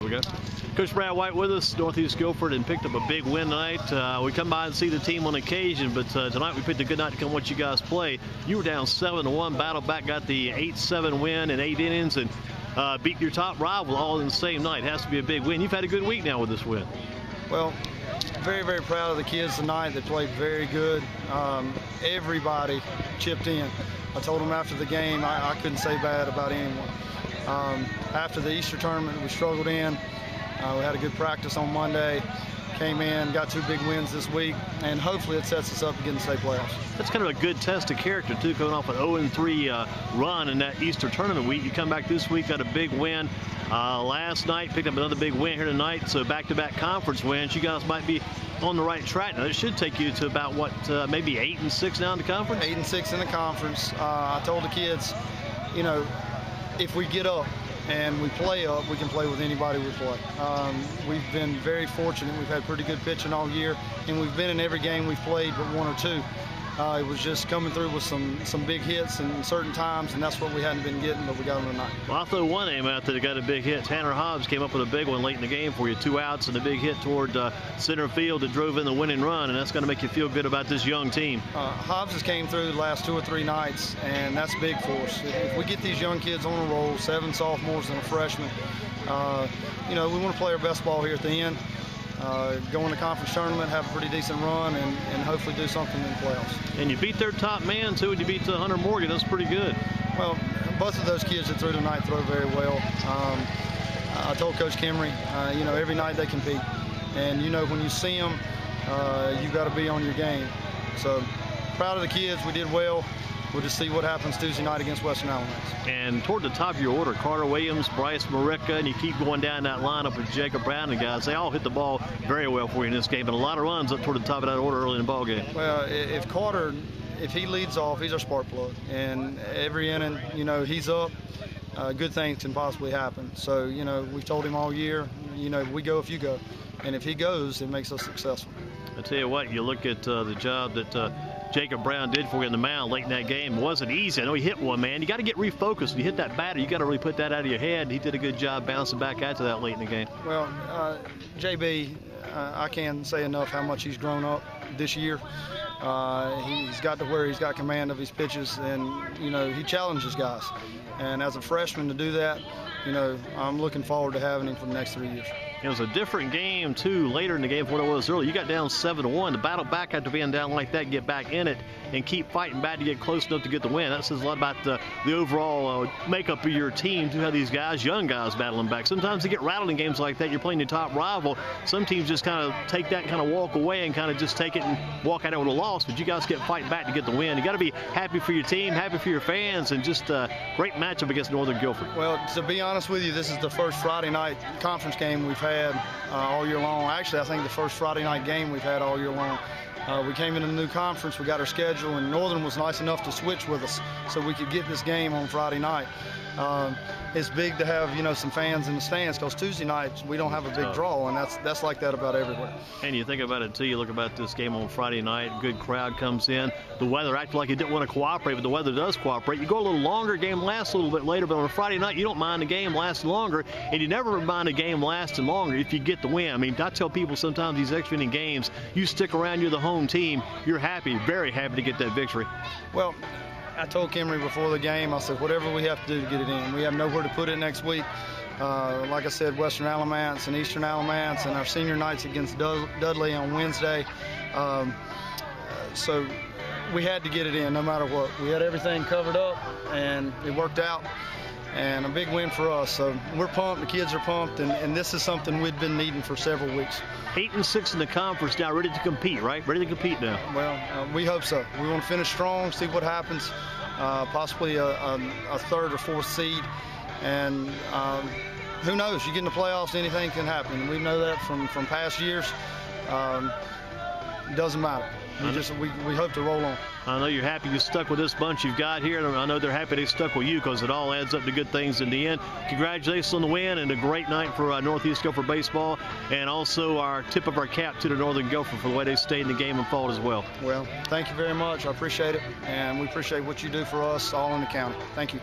We go. Coach Brad White with us, Northeast Guilford, and picked up a big win tonight. We come by and see the team on occasion, but tonight we picked a good night to come watch you guys play. You were down 7-1, battled back, got the 8-7 win in 8 innings, and beat your top rival all in the same night. Has to be a big win. You've had a good week now with this win. Well, very, very proud of the kids tonight. They played very good. Everybody chipped in. I told them after the game I couldn't say bad about anyone. After the Easter tournament, we struggled in. We had a good practice on Monday. Came in, got 2 big wins this week, and hopefully it sets us up to get in the state playoffs. That's kind of a good test of character, too, coming off an 0-3 run in that Easter tournament week. You come back this week, got a big win last night, picked up another big win here tonight, so back-to-back conference wins. You guys might be on the right track. Now, this should take you to about, what, maybe 8-6 now in the conference? 8-6 in the conference. I told the kids, you know, if we get up and we play up, we can play with anybody we play. We've been very fortunate. We've had pretty good pitching all year, and we've been in every game we've played but 1 or 2. It was just coming through with some big hits in certain times, and that's what we hadn't been getting, but we got them tonight. Well, I'll throw one name out there that got a big hit. Tanner Hobbs came up with a big one late in the game for you. 2 outs and a big hit toward center field that drove in the winning run, and that's going to make you feel good about this young team. Hobbs has came through the last 2 or 3 nights, and that's big for us. If we get these young kids on a roll, 7 sophomores and a freshman, you know, we want to play our best ball here at the end. Go in the conference tournament, have a pretty decent run, and hopefully do something in the playoffs. And you beat their top man, too, and you beat Hunter Morgan. That's pretty good. Well, both of those kids that threw tonight throw very well. I told Coach Kimry, you know, every night they compete. And, you know, when you see them, you got to be on your game. So, proud of the kids. We did well. We'll just see what happens Tuesday night against Western Alamance. And toward the top of your order, Carter Williams, Bryce Marica, and you keep going down that lineup with Jacob Brown and guys. They all hit the ball very well for you in this game, and a lot of runs up toward the top of that order early in the ball game. Well, if Carter, if he leads off, he's our spark plug. And every inning, you know, he's up. Good things can possibly happen. So, you know, we've told him all year, you know, we go if you go. And if he goes, it makes us successful. I tell you what, you look at the job that Jacob Brown did for you in the mound late in that game. It wasn't easy. I know he hit one, man. You got to get refocused. When you hit that batter, you got to really put that out of your head. He did a good job bouncing back after that late in the game. Well, JB, I can't say enough how much he's grown up this year. He's got to where he's got command of his pitches, and, you know, he challenges guys. And as a freshman to do that, you know, I'm looking forward to having him for the next 3 years. It was a different game, too, later in the game from what it was early. You got down 7-1. To battle back after being down like that, get back in it, and keep fighting back to get close enough to get the win. That says a lot about the overall makeup of your team, to have these guys, young guys, battling back. Sometimes they get rattled in games like that. You're playing your top rival. Some teams just kind of take that and kind of walk away and kind of just take it and walk out with a loss, but you guys get fighting back to get the win. You got to be happy for your team, happy for your fans, and just a great matchup against Northern Guilford. Well, to be honest with you, this is the first Friday night conference game we've had all year long. Actually, I think the first Friday night game we've had all year long. We came into the new conference, we got our schedule, and Northern was nice enough to switch with us so we could get this game on Friday night. It's big to have, you know, some fans in the stands, because Tuesday nights we don't have a big draw, and that's like that about everywhere. And you think about it too, you look about this game on Friday night, good crowd comes in, the weather acted like it didn't want to cooperate, but the weather does cooperate. You go a little longer, game lasts a little bit later, but on a Friday night you don't mind the game lasting longer, and you never mind a game lasting longer if you get the win. I mean, I tell people sometimes these extra inning games, you stick around, you're the home team, you're happy, very happy to get that victory. Well, I told Kimry before the game, I said, whatever we have to do to get it in. We have nowhere to put it next week. Like I said, Western Alamance and Eastern Alamance, and our senior nights against Dudley on Wednesday. So we had to get it in no matter what. We had everything covered up, and it worked out. And a big win for us. So we're pumped, the kids are pumped, and this is something we've been needing for several weeks. 8-6 in the conference now, ready to compete, right? Ready to compete now. Well, we hope so. We want to finish strong, see what happens, possibly a 3rd or 4th seed. And who knows, you get in the playoffs, anything can happen. We know that from past years. It doesn't matter. We hope to roll on. I know you're happy you stuck with this bunch you've got here, and I know they're happy they stuck with you, because it all adds up to good things in the end. Congratulations on the win, and a great night for Northeast Guilford baseball, and also our tip of our cap to the Northern Guilford for the way they stayed in the game and fought as well. Well, thank you very much. I appreciate it, and we appreciate what you do for us all in the county. Thank you.